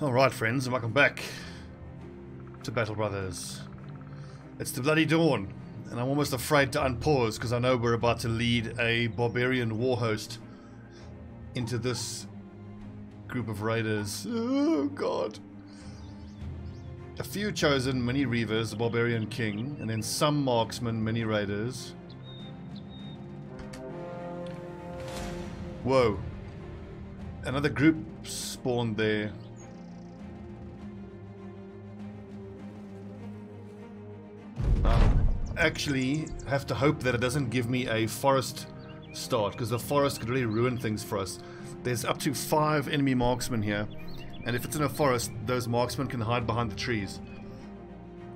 Alright friends, and welcome back to Battle Brothers. It's the bloody dawn, and I'm almost afraid to unpause because I know we're about to lead a barbarian war host into this group of raiders. Oh god. A few chosen mini reavers, the barbarian king, and then some marksmen, mini raiders. Whoa. Another group spawned there. Actually have to hope that it doesn't give me a forest start, because the forest could really ruin things for us. There's up to 5 enemy marksmen here, and if it's in a forest, those marksmen can hide behind the trees,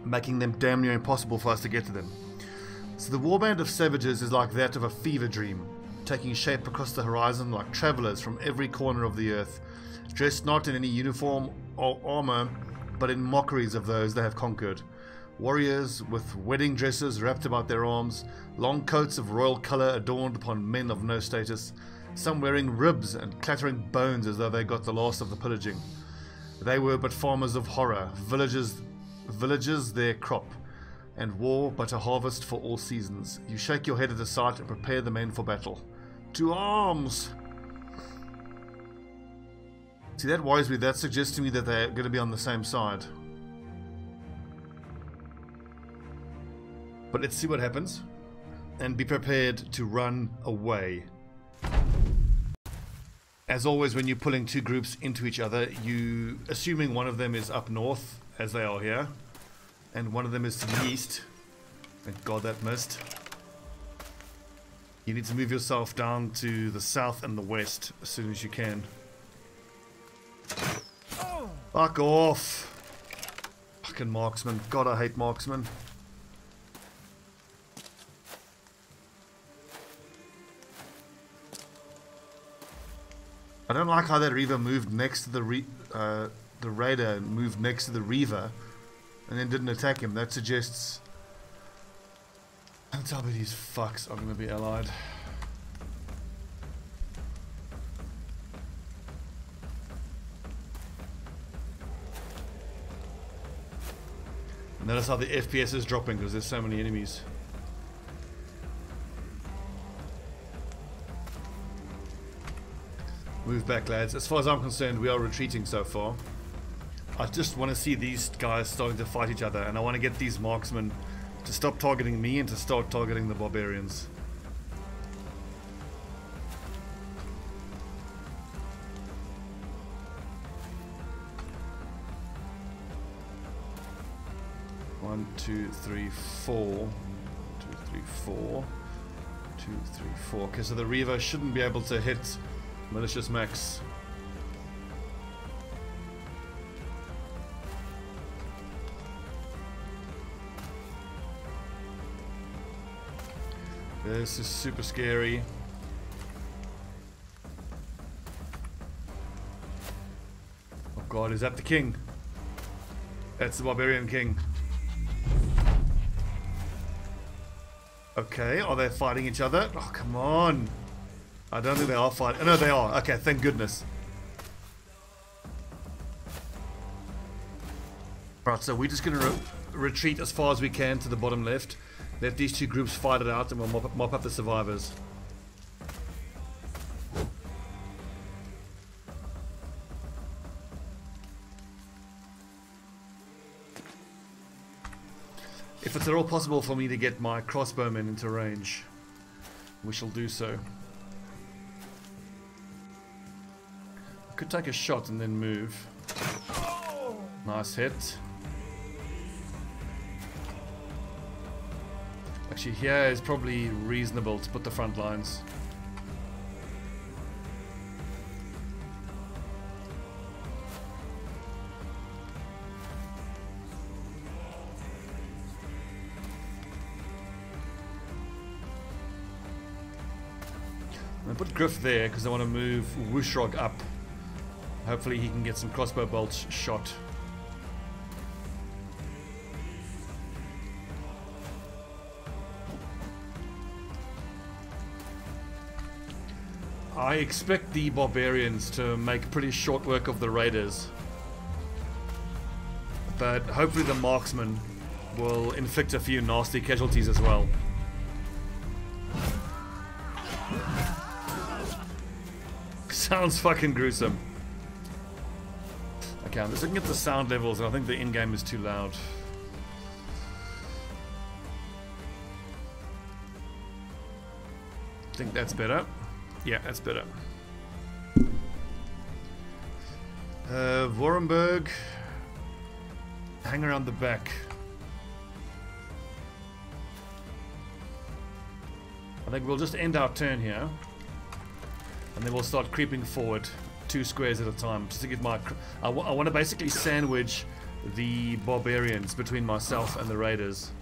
making them damn near impossible for us to get to them. So the warband of savages is like that of a fever dream, taking shape across the horizon like travelers from every corner of the earth, dressed not in any uniform or armor, but in mockeries of those they have conquered. Warriors with wedding dresses wrapped about their arms, long coats of royal colour adorned upon men of no status, some wearing ribs and clattering bones as though they got the last of the pillaging. They were but farmers of horror, villages their crop, and war but a harvest for all seasons. You shake your head at the sight and prepare the men for battle. To arms! See, that worries me. That suggests to me that they're going to be on the same side. But let's see what happens, and be prepared to run away. As always, when you're pulling two groups into each other, you assuming one of them is up north, as they are here, and one of them is to the east. Thank God that missed. You need to move yourself down to the south and the west as soon as you can. Fuck off! Fucking marksman. God, I hate marksmen. I don't like how that Reaver moved next to the Raider moved next to the Reaver and then didn't attack him. That suggests... Don't tell me these fucks are going to be allied. Notice how the FPS is dropping because there's so many enemies. Move back, lads. As far as I'm concerned, we are retreating so far. I just want to see these guys starting to fight each other, and I want to get these marksmen to stop targeting me and to start targeting the barbarians. One, two, three, four. 2, 3, 4. 2, 3, 4. Okay, so the Reaver shouldn't be able to hit Malicious Max. This is super scary. Oh god, is that the king? That's the barbarian king. Okay, are they fighting each other? Oh, come on. I don't think they are fighting. Oh, no, they are. Okay, thank goodness. Right, so we're just going to retreat as far as we can to the bottom left. Let these two groups fight it out and we'll mop up the survivors. If it's at all possible for me to get my crossbowmen into range, we shall do so. Could take a shot and then move. Nice hit. Actually, here is probably reasonable to put the front lines. I'm going to put Griff there because I want to move Wushrog up. Hopefully he can get some crossbow bolts shot. I expect the barbarians to make pretty short work of the raiders. But hopefully the marksman will inflict a few nasty casualties as well. Sounds fucking gruesome. Okay, I'm just looking at the sound levels and I think the in-game is too loud. I think that's better. Yeah, that's better. Vorenberg. Hang around the back. I think we'll just end our turn here. And then we'll start creeping forward 2 squares at a time. Just to give my... I want to basically sandwich the barbarians between myself and the raiders.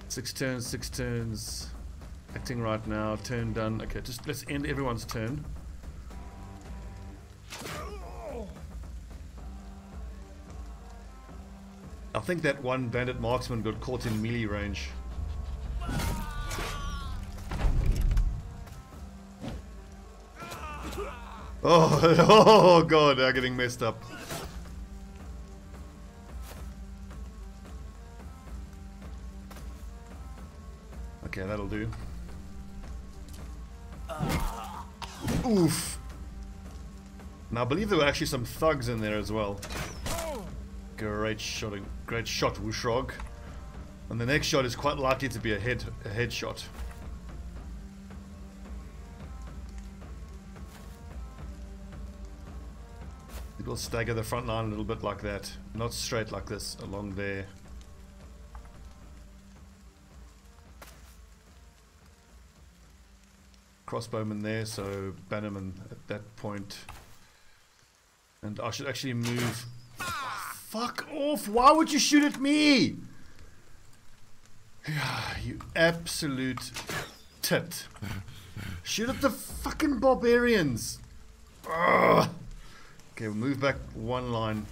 6 turns, 6 turns. Acting right now. Turn done. Okay, just let's end everyone's turn. I think that one bandit marksman got caught in melee range. Oh god, they're getting messed up. Okay, that'll do. Oof. Now I believe there were actually some thugs in there as well. Great shot, Wushrog. And the next shot is quite likely to be a headshot. It will stagger the front line a little bit like that, not straight like this along there. Crossbowman there, so Bannerman at that point. And I should actually move. Fuck off! Why would you shoot at me? You absolute tit. Shoot at the fucking barbarians. Ugh. Okay, we'll move back 1 line.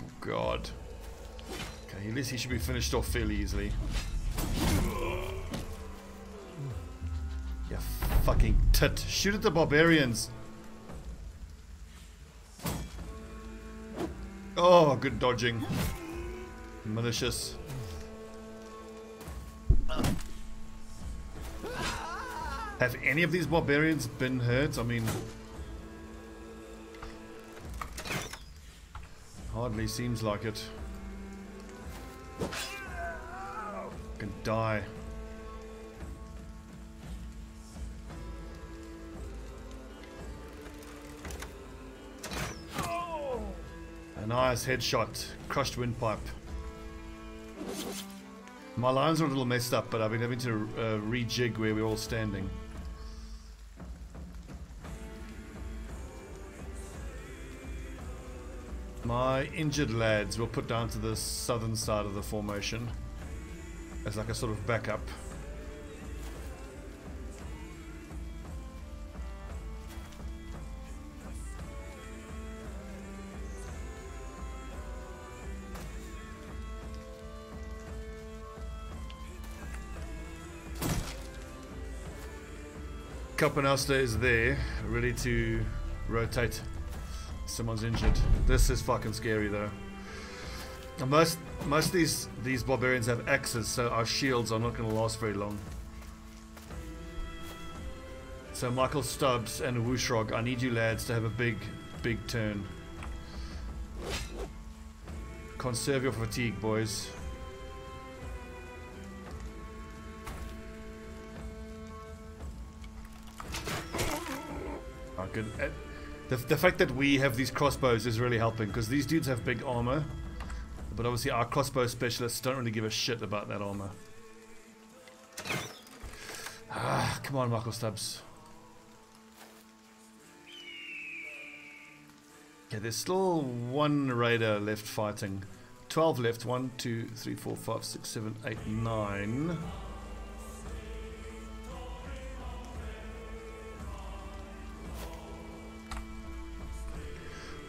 Oh god. Okay, at least he should be finished off fairly easily. You fucking tit. Shoot at the barbarians. Oh, good dodging. Malicious. Have any of these barbarians been hurt? I mean, hardly seems like it. Can die. A nice headshot. Crushed windpipe. My lines are a little messed up, but I've been having to rejig where we're all standing. My injured lads will put down to the southern side of the formation as like a sort of backup. Kappenasta is there, ready to rotate. Someone's injured. This is fucking scary though. And most of these barbarians have axes, so our shields are not going to last very long. So Michael Stubbs and Wushrog, I need you lads to have a big turn. Conserve your fatigue, boys. Good. The fact that we have these crossbows is really helping, because these dudes have big armor, but obviously our crossbow specialists don't really give a shit about that armor. Ah, come on, Michael Stubbs. Okay, there's still 1 raider left fighting. 12 left. 1, 2, 3, 4, 5, 6, 7, 8, 9.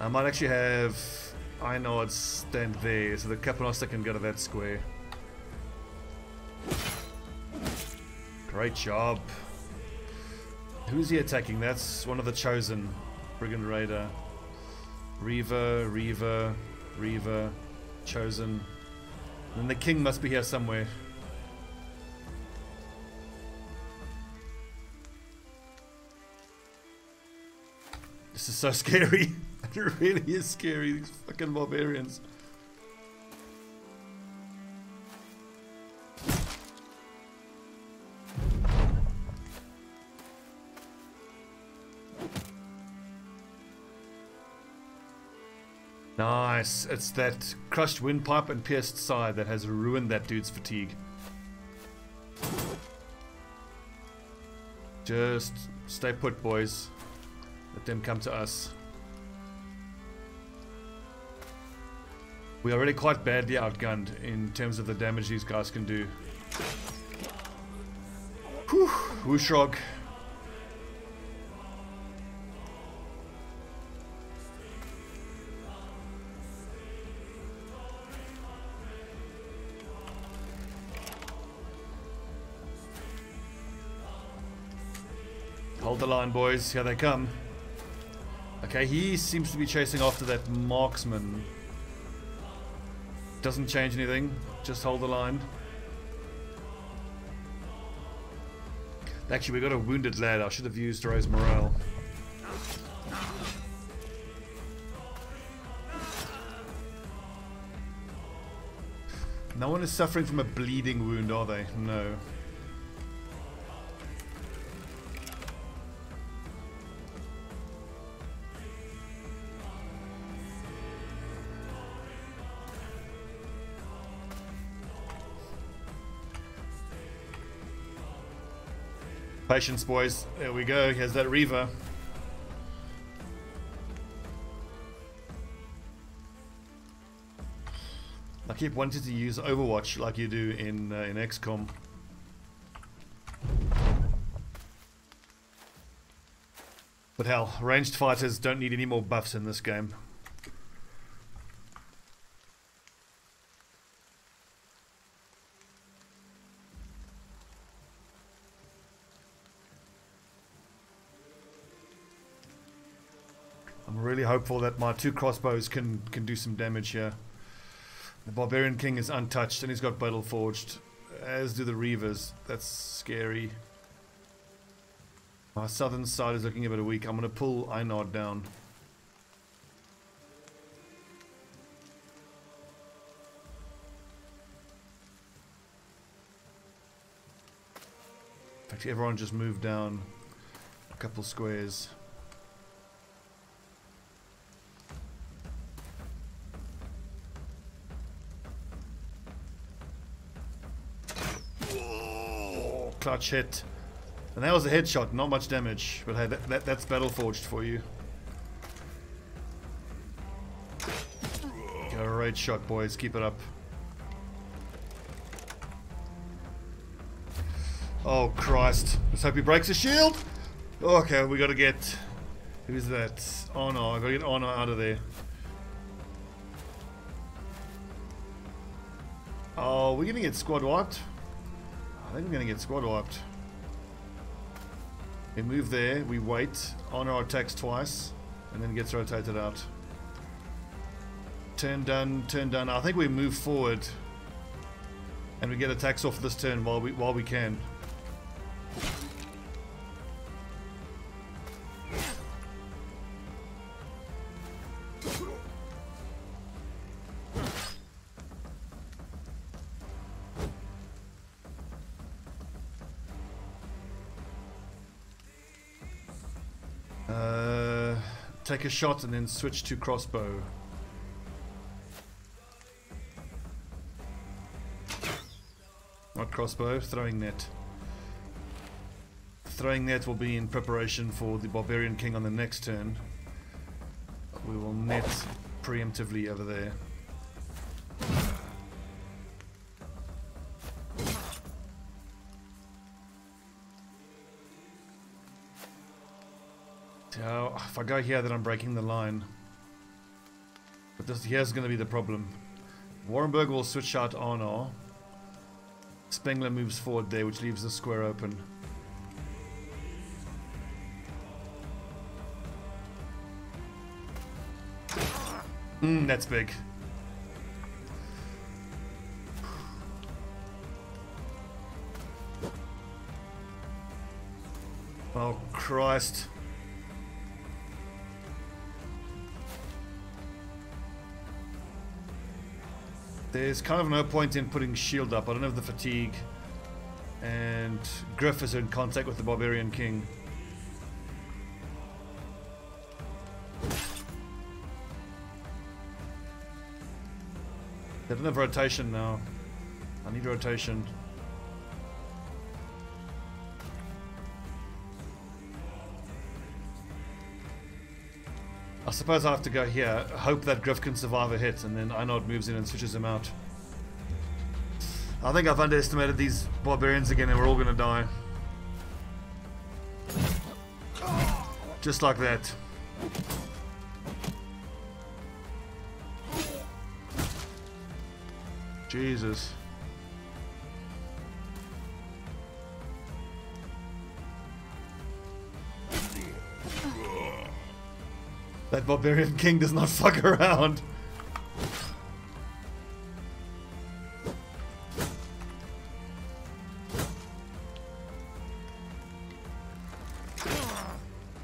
I might actually have Einard stand there so the Kappenasta can go to that square. Great job. Who's he attacking? That's one of the chosen. Brigand Raider. Reaver, Reaver, Reaver, chosen. And the king must be here somewhere. This is so scary. It really is scary, these fucking barbarians. Nice. It's that crushed windpipe and pierced side that has ruined that dude's fatigue. Just stay put, boys. Let them come to us. We are already quite badly outgunned in terms of the damage these guys can do. Whew, whoosh-rog. Hold the line, boys. Here they come. Okay, he seems to be chasing after that marksman. Doesn't change anything. Just hold the line. Actually, we got a wounded lad. I should have used raise morale. No one is suffering from a bleeding wound, are they? No. Patience, boys. There we go. Here's that Reaver. I keep wanting to use Overwatch like you do in XCOM. But hell, ranged fighters don't need any more buffs in this game. I'm really hopeful that my two crossbows can do some damage here. The Barbarian King is untouched and he's got Battle Forged, as do the Reavers. That's scary. My southern side is looking a bit weak. I'm going to pull Einard down. In fact, everyone just moved down a couple squares. Clutch hit. And that was a headshot, not much damage. But hey, that's Battle Forged for you. Great shot, boys. Keep it up. Oh, Christ. Let's hope he breaks his shield. Okay, we gotta get... Who's that? Oh no, I gotta get Honor out of there. Oh, we're gonna get squad wiped. I think we're going to get squad wiped. We move there, we wait, Honor attacks twice, and then gets rotated out. Turn done, turn done. I think we move forward, and we get attacks off this turn while we can. Take a shot and then switch to crossbow. Not crossbow, throwing net. Throwing net will be in preparation for the Barbarian King on the next turn. We will net preemptively over there. Oh, if I go here, then I'm breaking the line. But here's going to be the problem. Warrenberg will switch out Arnar. Spengler moves forward there, which leaves the square open. That's big. Oh, Christ. There's kind of no point in putting shield up. I don't have the fatigue. And Griff is in contact with the Barbarian King. They don't have rotation now. I need rotation. I suppose I have to go here, hope that Griff can survive a hit, and then Einard moves in and switches him out. I think I've underestimated these barbarians again, and we're all gonna die. Just like that. Jesus. That Barbarian King does not fuck around.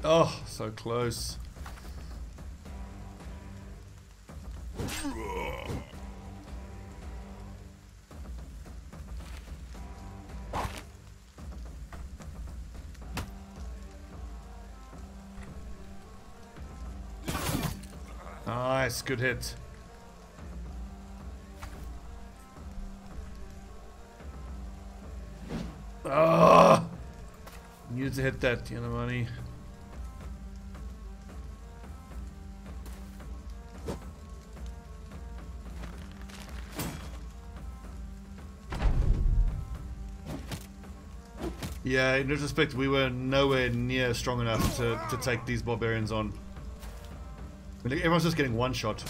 Oh, so close. Nice, good hit. Ah! Needed to hit that, you know, money. Yeah, in retrospect, we were nowhere near strong enough to take these barbarians on. I mean, everyone's just getting one shot.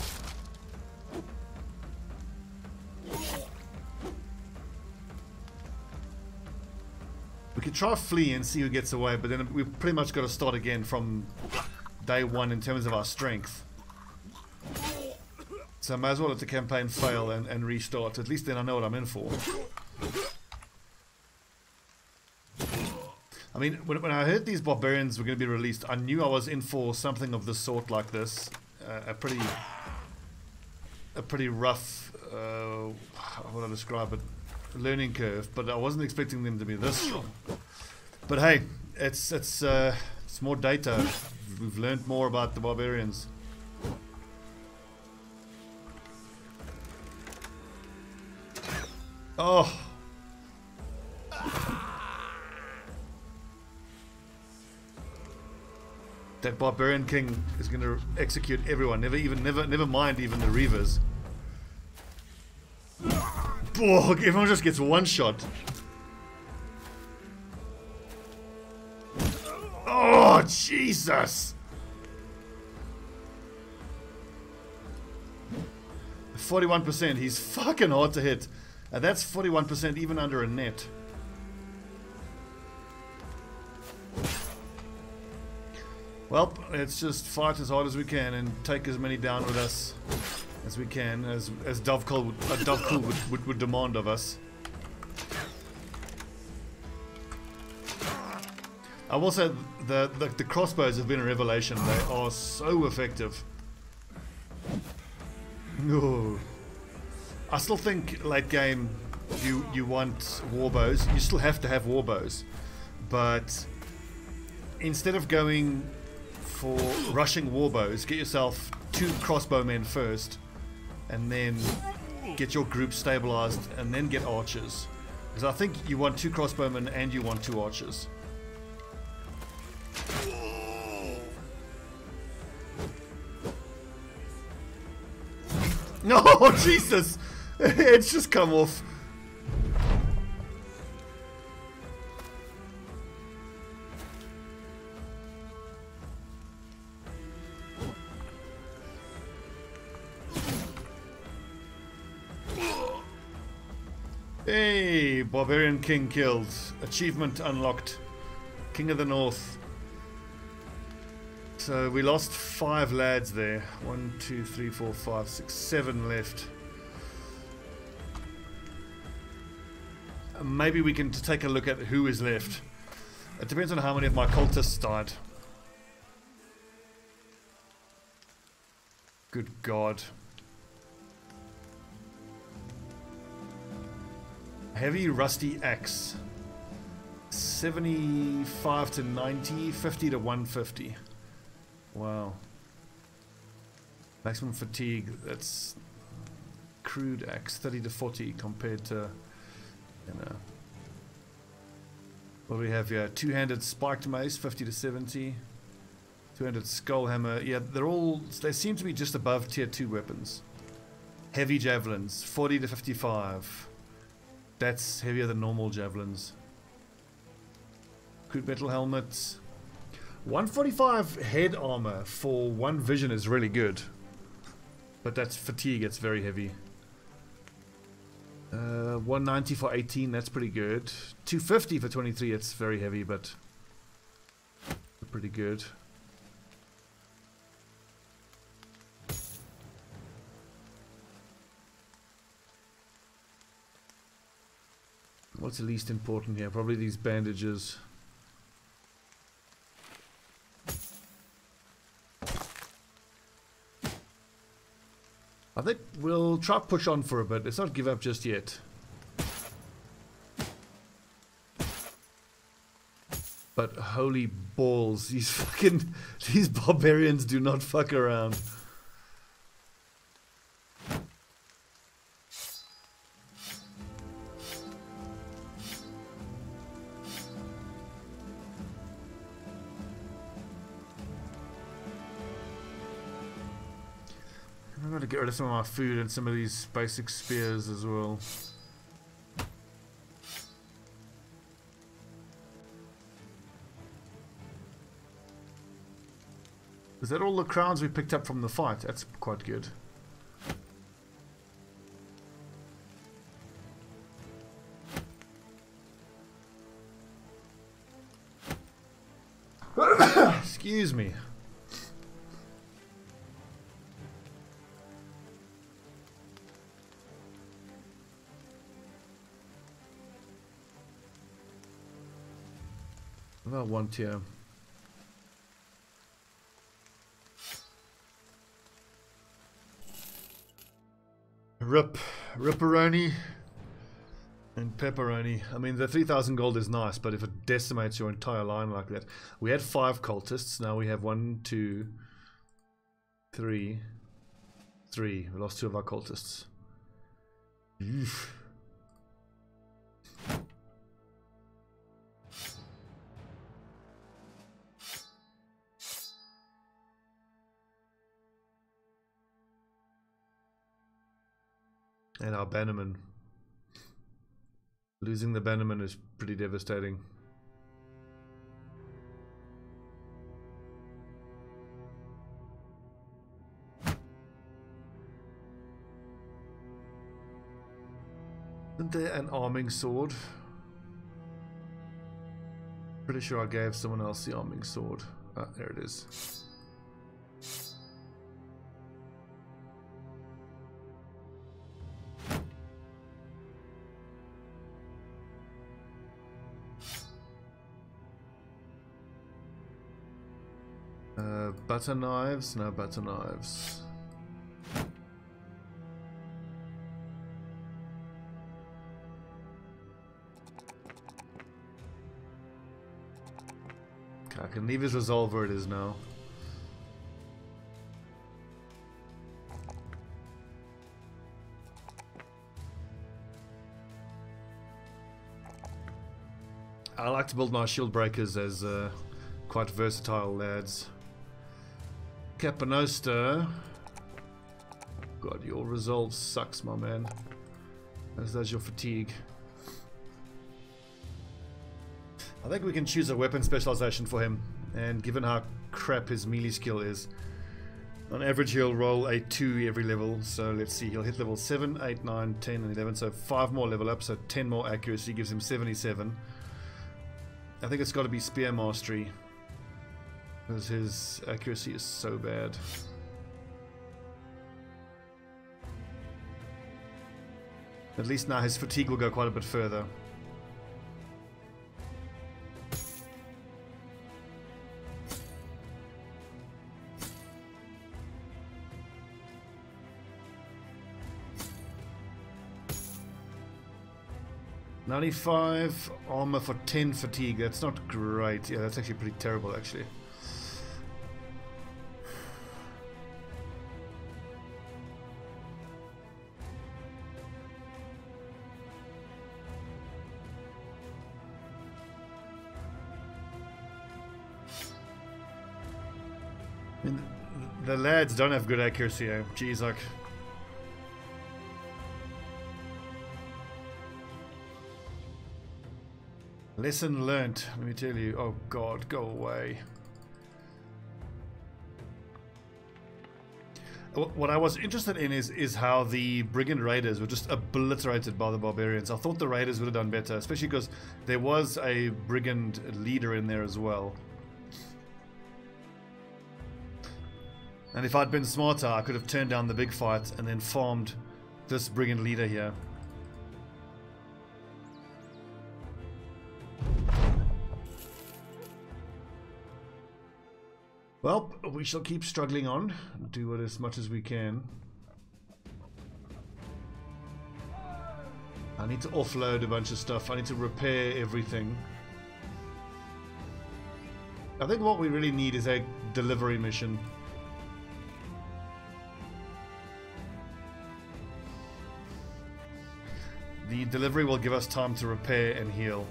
We could try flee and see who gets away, but then we've pretty much got to start again from day one in terms of our strength. So I might as well let the campaign fail and restart. At least then I know what I'm in for. I mean, when I heard these barbarians were going to be released, I knew I was in for something of the sort like this. A pretty rough, how would I describe it, learning curve. But I wasn't expecting them to be this strong. But hey, it's more data. We've learned more about the barbarians. Oh. That Barbarian King is going to execute everyone. Never mind even the Reavers. Oh, everyone just gets one shot. Oh, Jesus! 41%. He's fucking hard to hit. And that's 41% even under a net. Well, let's just fight as hard as we can and take as many down with us as we can, as Dovekul would demand of us. I will say the crossbows have been a revelation. They are so effective. Ooh. I still think late game you want warbows. You still have to have warbows, but instead of going for rushing warbows, get yourself 2 crossbowmen first, and then get your group stabilized, and then get archers. Because I think you want 2 crossbowmen and you want 2 archers. No, Jesus! It's just come off. Hey, Barbarian King killed. Achievement unlocked. King of the North. So we lost 5 lads there. 1, 2, 3, 4, 5, 6, 7 left. Maybe we can take a look at who is left. It depends on how many of my cultists died. Good God. Heavy rusty axe. 75 to 90, 50 to 150. Wow. Maximum fatigue, that's crude axe, 30 to 40 compared to, you know. What do we have here? Two-handed spiked mace, 50 to 70. Two-handed skull hammer. Yeah, they seem to be just above tier 2 weapons. Heavy javelins, 40 to 55. That's heavier than normal javelins. Crude metal helmets. 145 head armor for 1 vision is really good. But that's fatigue, it's very heavy. 190 for 18, that's pretty good. 250 for 23, it's very heavy, but pretty good. What's the least important here? Probably these bandages. I think we'll try push on for a bit. Let's not give up just yet. But holy balls, these barbarians do not fuck around. I'm going to get rid of some of my food and some of these basic spears as well. Is that all the crowns we picked up from the fight? That's quite good. Excuse me. About 1 tier. Ripperoni and pepperoni. I mean, the 3,000 gold is nice, but if it decimates your entire line like that. We had 5 cultists, now we have 1, 2, 3. We lost 2 of our cultists. Oof. And our bannerman. Losing the bannerman is pretty devastating. Isn't there an arming sword? Pretty sure I gave someone else the arming sword. Ah, there it is. Butter knives? No butter knives. Okay, I can leave his resolve where it is now. I like to build my shield breakers as quite versatile lads. Capanosta. God, your resolve sucks, my man. As does your fatigue. I think we can choose a weapon specialization for him. And given how crap his melee skill is, On average, he'll roll a 2 every level. So let's see, he'll hit level 7, 8, 9, 10, and 11. So 5 more level up, so 10 more accuracy gives him 77. I think it's got to be Spear Mastery, because his accuracy is so bad. At least now his fatigue will go quite a bit further. $95 armor for 10 fatigue. That's not great. Yeah, that's actually pretty terrible, actually. I mean, the lads don't have good accuracy. Eh? Jeez, like. Lesson learnt, let me tell you. Oh god, go away. What I was interested in is how the Brigand Raiders were just obliterated by the Barbarians. I thought the Raiders would have done better, especially because there was a Brigand leader in there as well. And if I'd been smarter, I could have turned down the big fight and then farmed this Brigand leader here. Well, we shall keep struggling on and do it as much as we can. I need to offload a bunch of stuff. I need to repair everything. I think what we really need is a delivery mission. The delivery will give us time to repair and heal.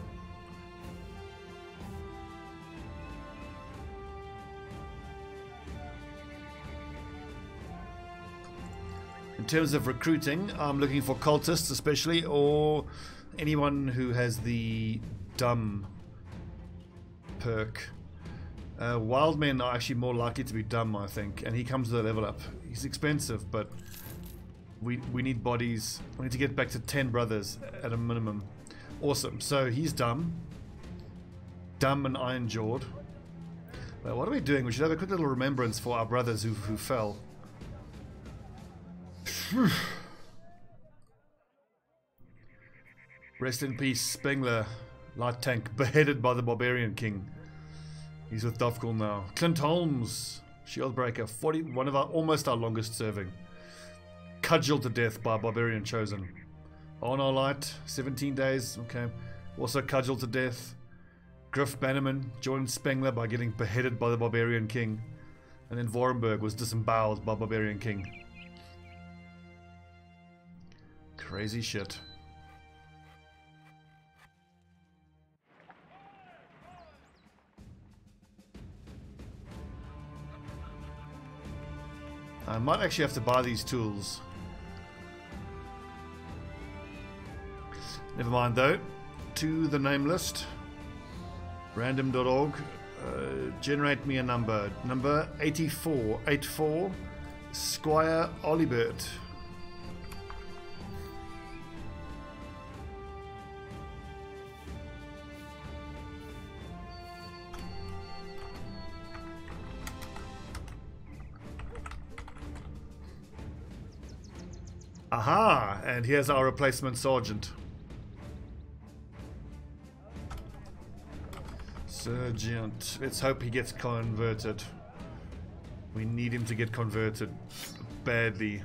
In terms of recruiting, I'm looking for cultists especially, or anyone who has the dumb perk. Wild men are actually more likely to be dumb, I think, and he comes with a level up. He's expensive, but we need bodies. We need to get back to 10 brothers at a minimum. Awesome. So he's dumb. Dumb and iron-jawed. What are we doing? We should have a quick little remembrance for our brothers who fell. Rest in peace, Spengler, light tank, beheaded by the Barbarian King. He's with Dovkul now. Clint Holmes, Shieldbreaker, 40, one of our almost our longest serving. Cudgeled to death by Barbarian Chosen. On our light, 17 days, okay. Also cudgeled to death. Griff Bannerman joined Spengler by getting beheaded by the Barbarian King. And then Vorenberg was disemboweled by Barbarian King. Crazy shit. I might actually have to buy these tools. Never mind though. To the name list. Random.org. Generate me a number. Number 8484. Squire Olibert. Aha! And here's our replacement sergeant. Sergeant. Let's hope he gets converted. We need him to get converted badly.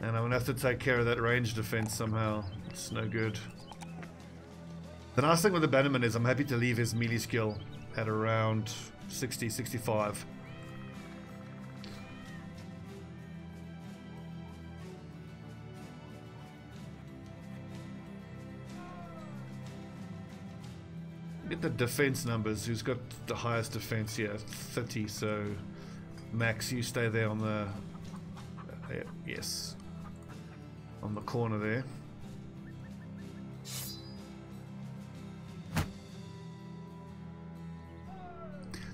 And I'm gonna have to take care of that range defense somehow. It's no good. The nice thing with the Bannerman is I'm happy to leave his melee skill at around 60, 65. Get the defense numbers. Who's got the highest defense here? 30, so Max, you stay there on the yes, on the corner there.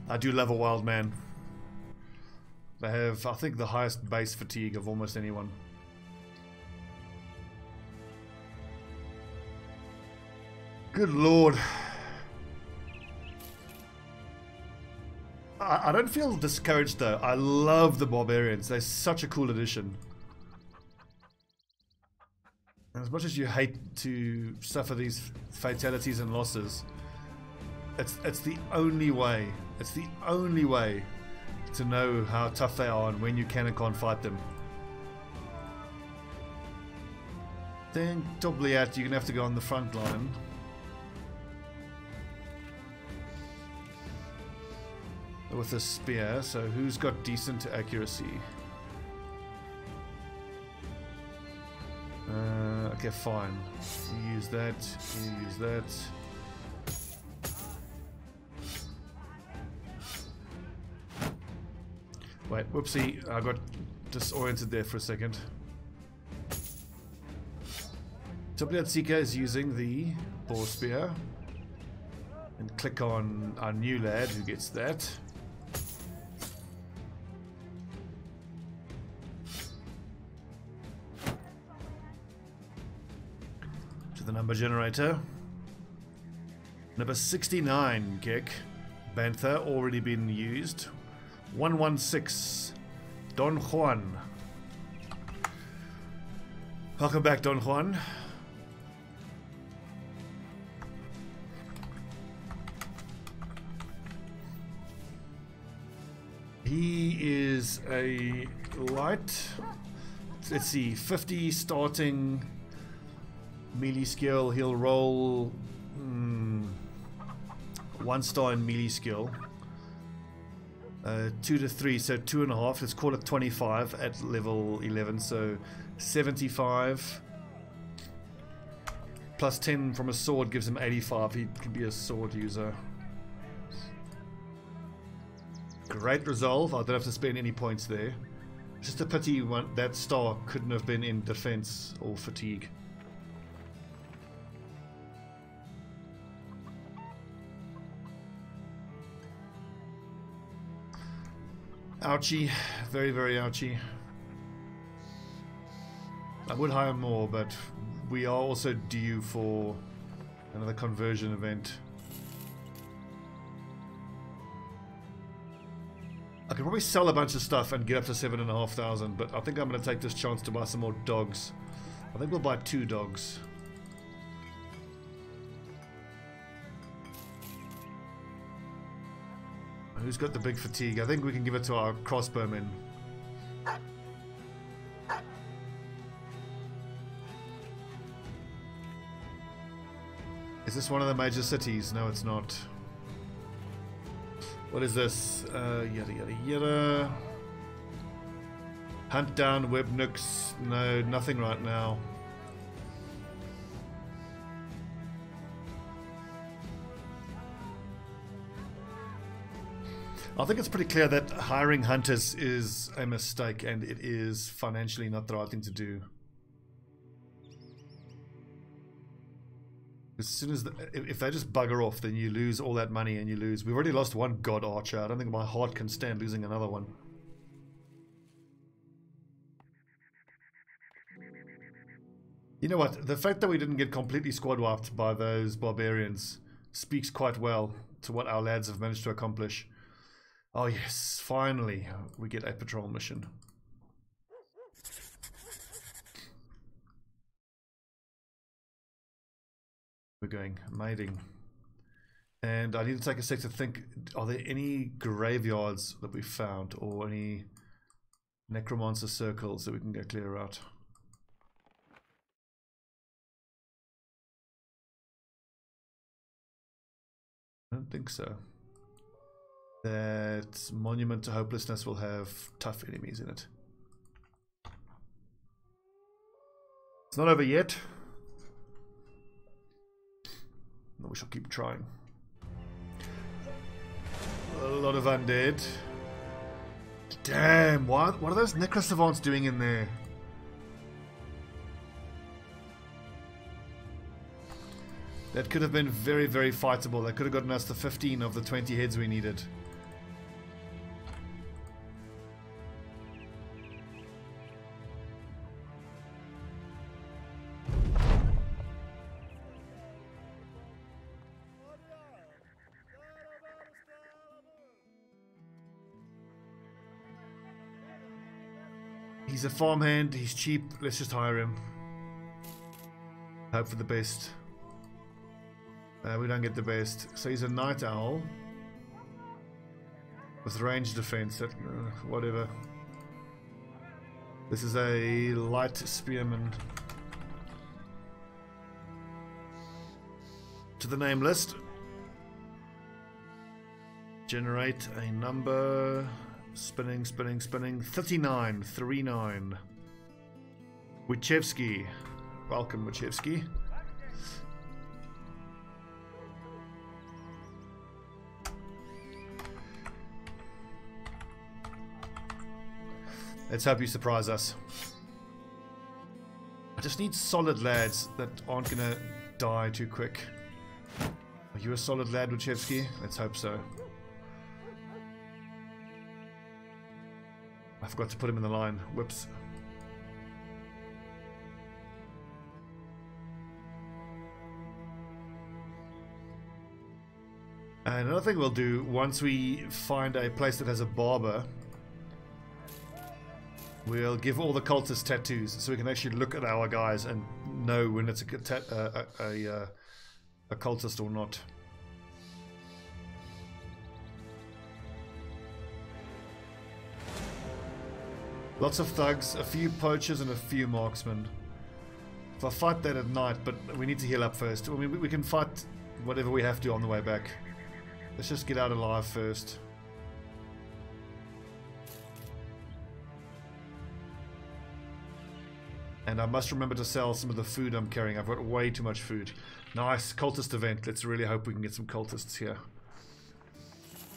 I do love a wild man. They have, I think, the highest base fatigue of almost anyone. Good lord. I don't feel discouraged though. I love the barbarians. They're such a cool addition. And as much as you hate to suffer these fatalities and losses, it's the only way. It's the only way to know how tough they are and when you can and can't fight them. Then Tobliat, you're gonna have to go on the front line. With a spear, so who's got decent accuracy? Okay, fine. You use that, you use that. Wait, whoopsie, I got disoriented there for a second. Tobliat Seeker is using the boar spear. And click on our new lad who gets that. The number generator. Number 69 kick. Bantha already been used. 116. Don Juan. Welcome back, Don Juan. He is a light. Let's see, 50 starting melee skill. He'll roll 1 star in melee skill. 2 to 3, so 2.5. Let's call it 25 at level 11. So 75 plus 10 from a sword gives him 85. He can be a sword user. Great resolve. I don't have to spend any points there. Just a pity that star couldn't have been in defense or fatigue. Ouchie, very, very ouchie. I would hire more, but we are also due for another conversion event. I could probably sell a bunch of stuff and get up to 7,500, but I think I'm going to take this chance to buy some more dogs. I think we'll buy 2 dogs. Who's got the big fatigue? I think we can give it to our crossbowmen. Is this one of the major cities? No, it's not. What is this? Yada yada yada. Hunt down web nooks. No, nothing right now. I think it's pretty clear that hiring hunters is a mistake, and it is financially not the right thing to do. As soon as if they just bugger off, then you lose all that money, and you lose. We've already lost 1 god archer. I don't think my heart can stand losing another one. You know what? The fact that we didn't get completely squad wiped by those barbarians speaks quite well to what our lads have managed to accomplish. Oh yes, finally we get a patrol mission. We're going mating. And I need to take a sec to think, are there any graveyards that we found or any necromancer circles that we can go clear out? I don't think so. That Monument to Hopelessness will have tough enemies in it. It's not over yet. But we shall keep trying. A lot of undead. Damn, what are those necrosavants doing in there? That could have been very, very fightable. That could have gotten us the 15 of the 20 heads we needed. He's a farmhand, he's cheap, let's just hire him. Hope for the best. We don't get the best. So he's a night owl. With range defense, whatever. This is a light spearman. To the name list. Generate a number. Spinning, spinning, spinning. 39, 39. Wichewski. Welcome, Wichewski. Let's hope you surprise us. I just need solid lads that aren't gonna die too quick. Are you a solid lad, Wichewski? Let's hope so. I forgot to put him in the line. Whoops. And another thing we'll do, once we find a place that has a barber, we'll give all the cultists tattoos, so we can actually look at our guys and know when it's a cultist or not. Lots of thugs, a few poachers and a few marksmen. If I fight that at night, but we need to heal up first. I mean, we can fight whatever we have to on the way back. Let's just get out alive first. And I must remember to sell some of the food I'm carrying. I've got way too much food. Nice, cultist event. Let's really hope we can get some cultists here.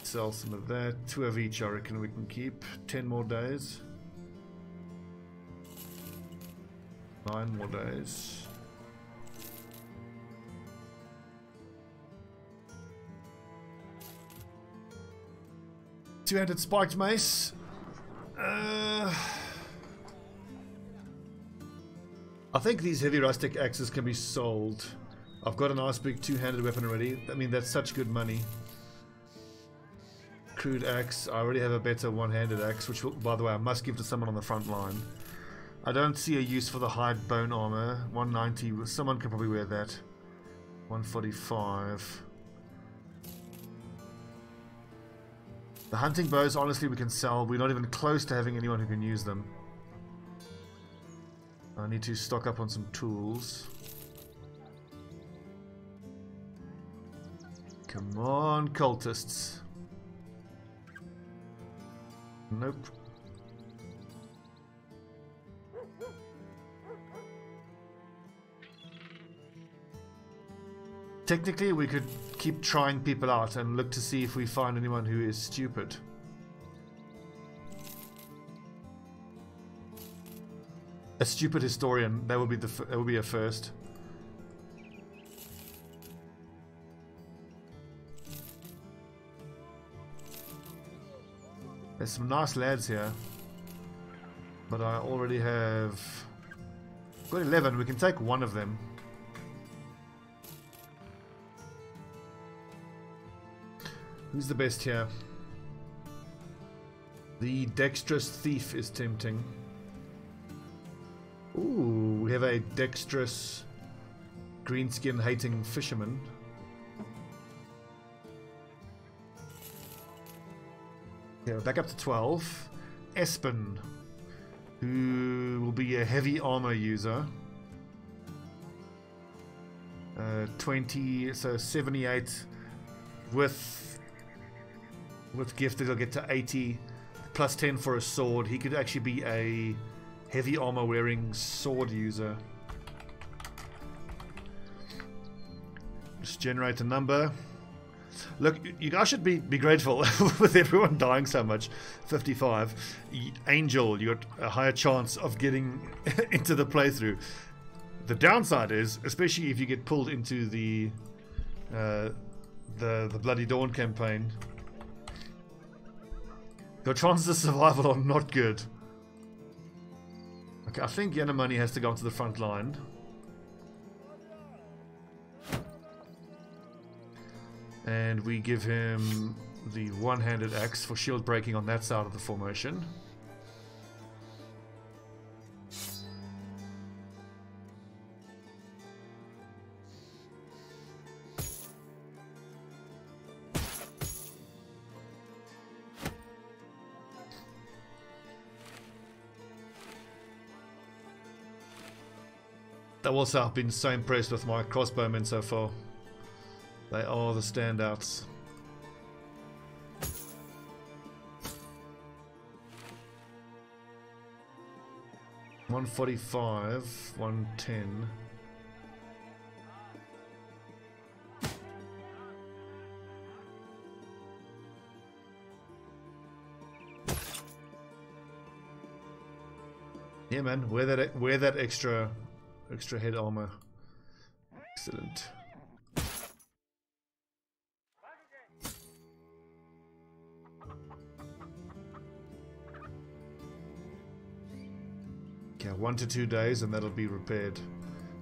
Sell some of that. 2 of each I reckon we can keep. 10 more days. 9 more days. Two-handed spiked mace. I think these heavy rustic axes can be sold. I've got a nice big two-handed weapon already. I mean, that's such good money. Crude axe. I already have a better one-handed axe, which, by the way, I must give to someone on the front line. I don't see a use for the hide bone armor. 190. Someone can probably wear that. 145. The hunting bows, honestly, we can sell. We're not even close to having anyone who can use them. I need to stock up on some tools. Come on, cultists. Nope. Technically, we could keep trying people out and look to see if we find anyone who is stupid. A stupid historian, that would be a first. There's some nice lads here, but I already have got 11. We can take one of them. Who's the best here? The dexterous thief is tempting. Ooh, we have a dexterous greenskin hating fisherman. Okay, back up to 12. Espen, who will be a heavy armor user. 20, so 78 with gifted, he'll get to 80, plus 10 for a sword. He could actually be a heavy armor wearing sword user. Just generate a number. Look, you guys should be grateful with everyone dying so much. 55. Angel, you got a higher chance of getting into the playthrough. The downside is, especially if you get pulled into the Bloody Dawn campaign, your chances of survival are not good. Okay, I think Yanamani has to go onto the front line. And we give him the one-handed axe for shield breaking on that side of the formation. That also, I've been so impressed with my crossbowmen so far. They are the standouts. $145, $110. Yeah, man, wear that extra head armor. Excellent. Okay, 1 to 2 days and that'll be repaired.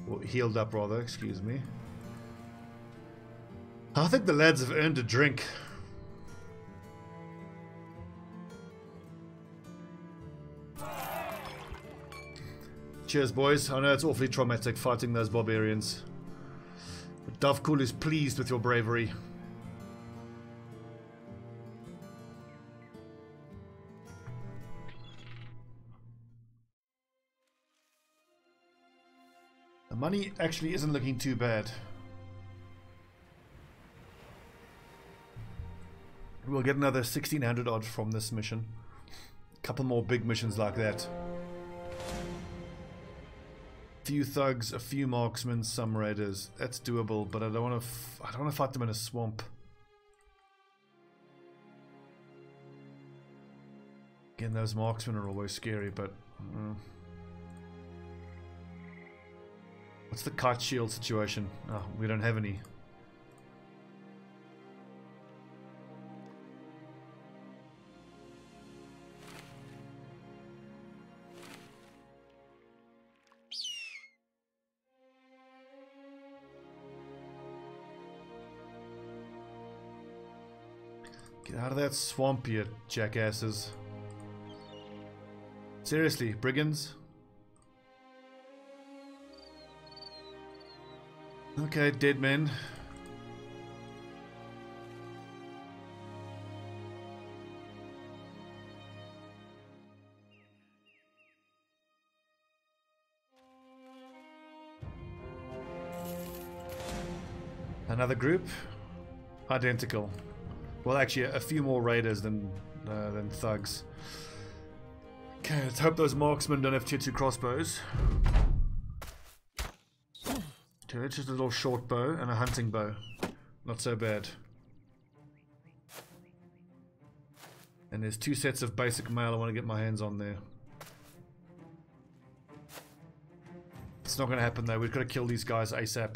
Or healed up rather, excuse me. I think the lads have earned a drink. Cheers, boys. I know it's awfully traumatic fighting those barbarians. But Dovekul is pleased with your bravery. The money actually isn't looking too bad. We'll get another 1600 odd from this mission. A couple more big missions like that. Few thugs, a few marksmen, some raiders. That's doable, but I don't want to fight them in a swamp. Again, those marksmen are always scary, but what's the kite shield situation? Oh, we don't have any. Get out of that swamp, you jackasses. Seriously, brigands? Okay, dead men. Another group? Identical. Well, actually, a few more raiders than thugs. Okay, let's hope those marksmen don't have tier 2 crossbows. Okay, it's just a little short bow and a hunting bow. Not so bad. And there's 2 sets of basic mail I want to get my hands on there. It's not going to happen though. We've got to kill these guys ASAP.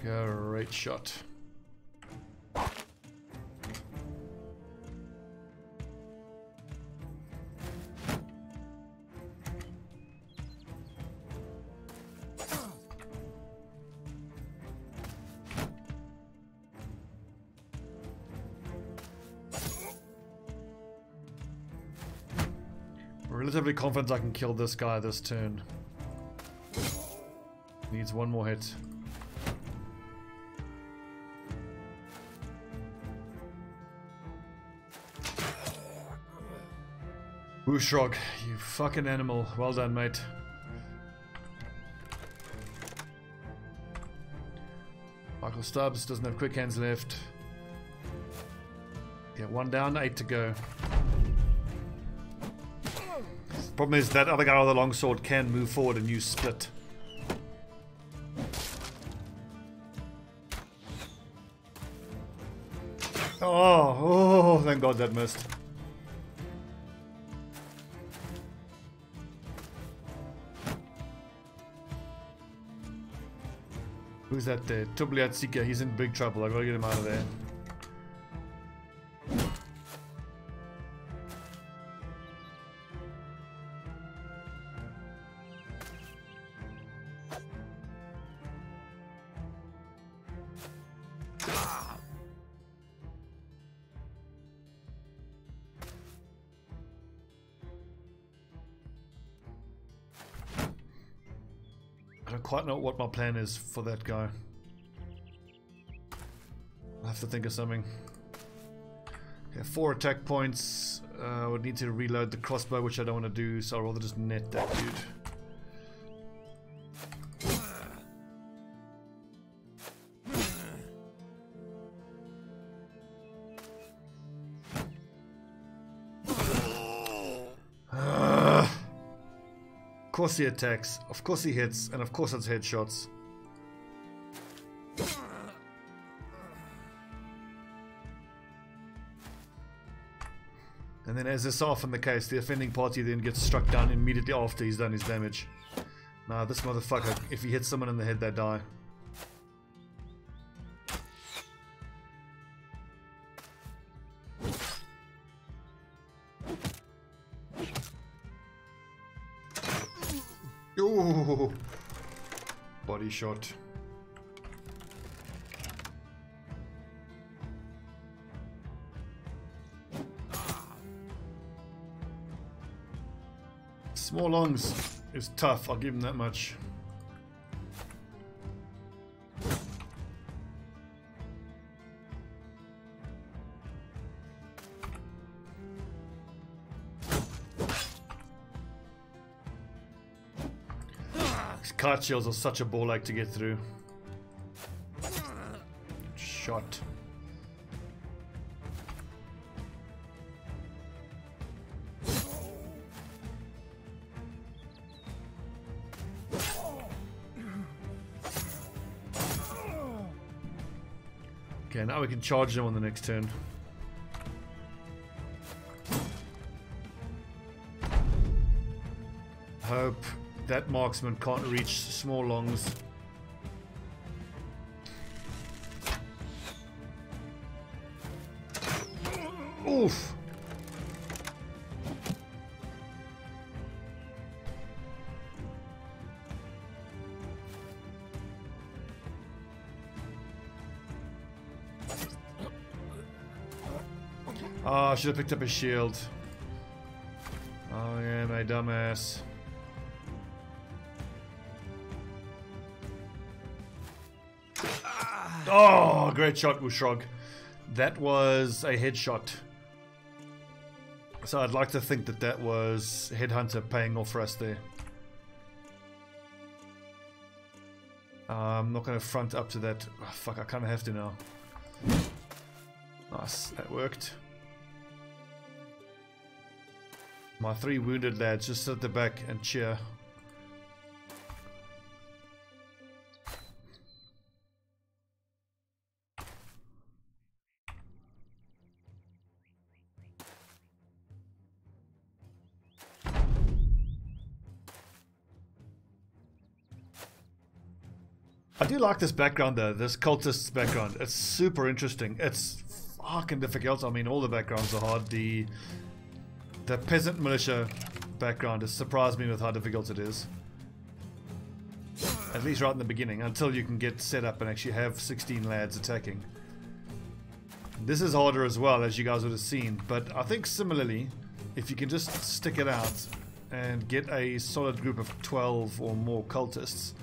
Great shot. Relatively confident I can kill this guy this turn. Needs one more hit. Bushrog, you fucking animal. Well done, mate. Michael Stubbs doesn't have quick hands left. Yeah, 1 down, 8 to go. Problem is that other guy with the longsword can move forward and use split. Oh, thank God that missed. Who's that there? Tubliatsika, he's in big trouble. I gotta get him out of there. I don't quite know what my plan is for that guy. I'll have to think of something. Okay, 4 attack points. I would need to reload the crossbow, which I don't want to do, so I'll rather just net that dude. Of course he attacks, of course he hits, and of course it's headshots. And then, as is often the case, the offending party then gets struck down immediately after he's done his damage. Now this motherfucker, if he hits someone in the head, they die. Ooh, body shot. Small longs is tough, I'll give him that much. These cart shields are such a ball ache to get through. Shot. Okay, now we can charge them on the next turn. Hope that marksman can't reach small longs. Oof! Oh, I should have picked up a shield. Oh yeah, my dumbass. Oh, great shot, Ushrog. That was a headshot. So I'd like to think that that was Headhunter paying off for us there. I'm not going to front up to that. Oh, fuck, I kind of have to now. Nice, that worked. My 3 wounded lads just sit at the back and cheer. I do like this background though, this cultist's background. It's super interesting. It's fucking difficult. I mean, all the backgrounds are hard. The peasant militia background has surprised me with how difficult it is. At least right in the beginning, until you can get set up and actually have 16 lads attacking. This is harder as well, as you guys would have seen, but I think similarly, if you can just stick it out and get a solid group of 12 or more cultists,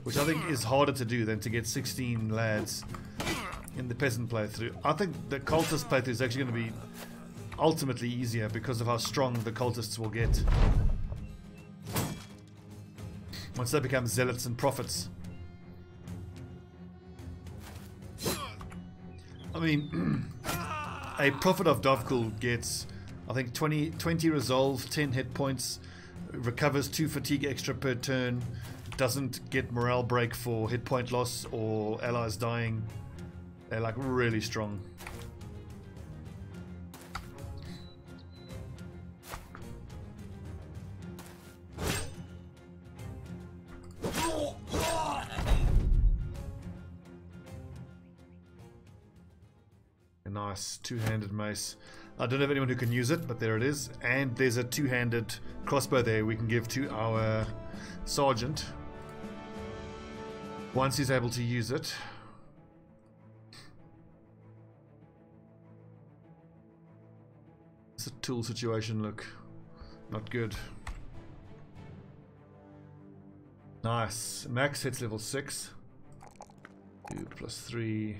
which I think is harder to do than to get 16 lads in the peasant playthrough. I think the cultist playthrough is actually going to be ultimately easier because of how strong the cultists will get once they become zealots and prophets. I mean, a prophet of Dovkul gets, I think, 20 resolve, 10 hit points, recovers 2 fatigue extra per turn, doesn't get morale break for hit point loss or allies dying. They're like really strong. A nice two-handed mace. I don't have anyone who can use it, but there it is. And there's a two-handed crossbow there we can give to our sergeant once he's able to use it. It's a tool situation, look. Not good. Nice. Max hits level 6. 2 plus 3.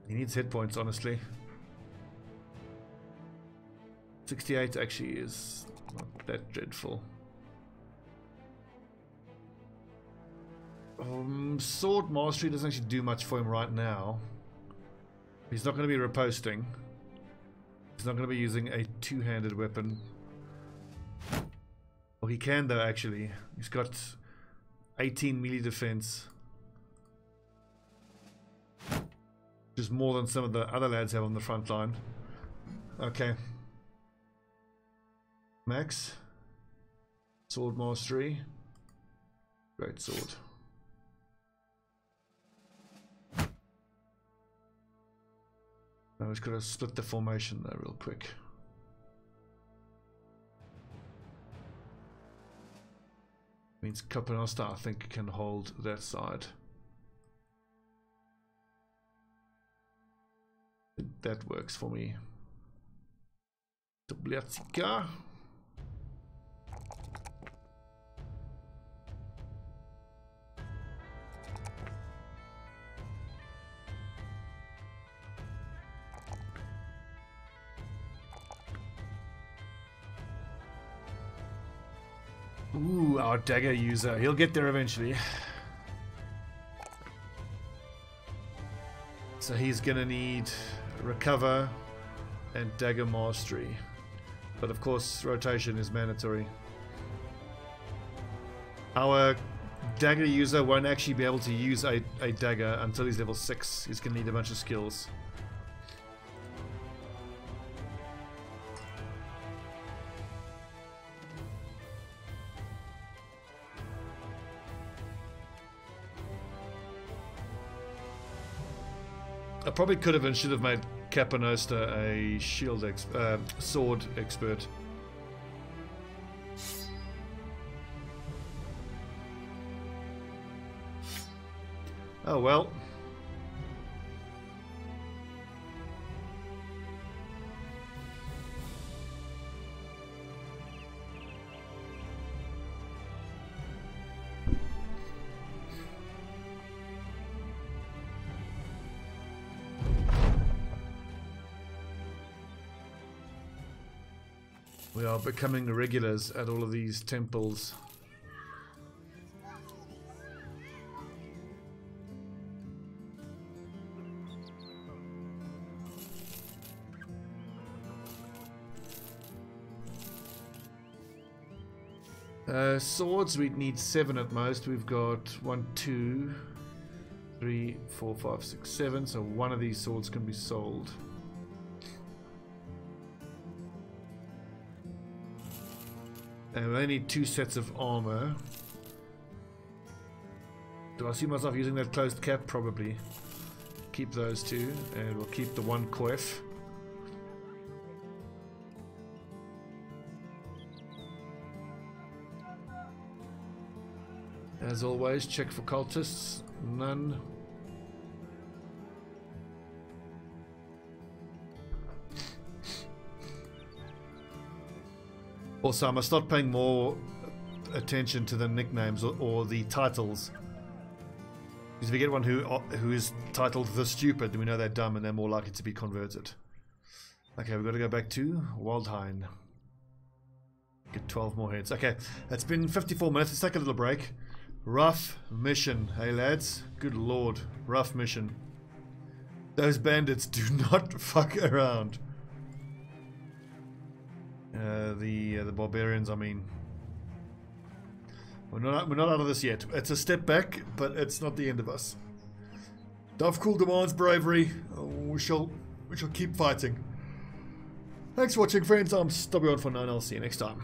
He needs hit points, honestly. 68 actually is not that dreadful. Sword mastery doesn't actually do much for him right now. He's not going to be riposting. He's not going to be using a two-handed weapon. Well, he can though, actually. He's got 18 melee defense, which is more than some of the other lads have on the front line. Okay. Max. Sword mastery. Great sword. Now we've got to split the formation though real quick. Means Capanasta, I think, can hold that side. That works for me. Tabletica. Ooh, our dagger user. He'll get there eventually. So he's gonna need recover and dagger mastery. But of course, rotation is mandatory. Our dagger user won't actually be able to use a dagger until he's level 6. He's gonna need a bunch of skills. I probably could have and should have made Capanasta a sword expert. Oh well. We are becoming regulars at all of these temples. Swords, we need 7 at most. We've got 1, 2, 3, 4, 5, 6, 7. So one of these swords can be sold. And we only need 2 sets of armor. Do I see myself using that closed cap? Probably. Keep those 2, and we'll keep the 1 coif. As always, check for cultists. None. Also, I must start paying more attention to the nicknames or the titles. Because if we get one who is titled The Stupid, then we know they're dumb and they're more likely to be converted. Okay, we've got to go back to Waldheim. Get 12 more heads. Okay, it's been 54 minutes. Let's take a little break. Rough mission. Hey lads. Good lord. Rough mission. Those bandits do not fuck around. The barbarians, I mean. We're not out of this yet. It's a step back, but it's not the end of us. Dovcool demands bravery. We shall keep fighting. Thanks for watching, friends. I'm Stobbie for now, and I'll see you next time.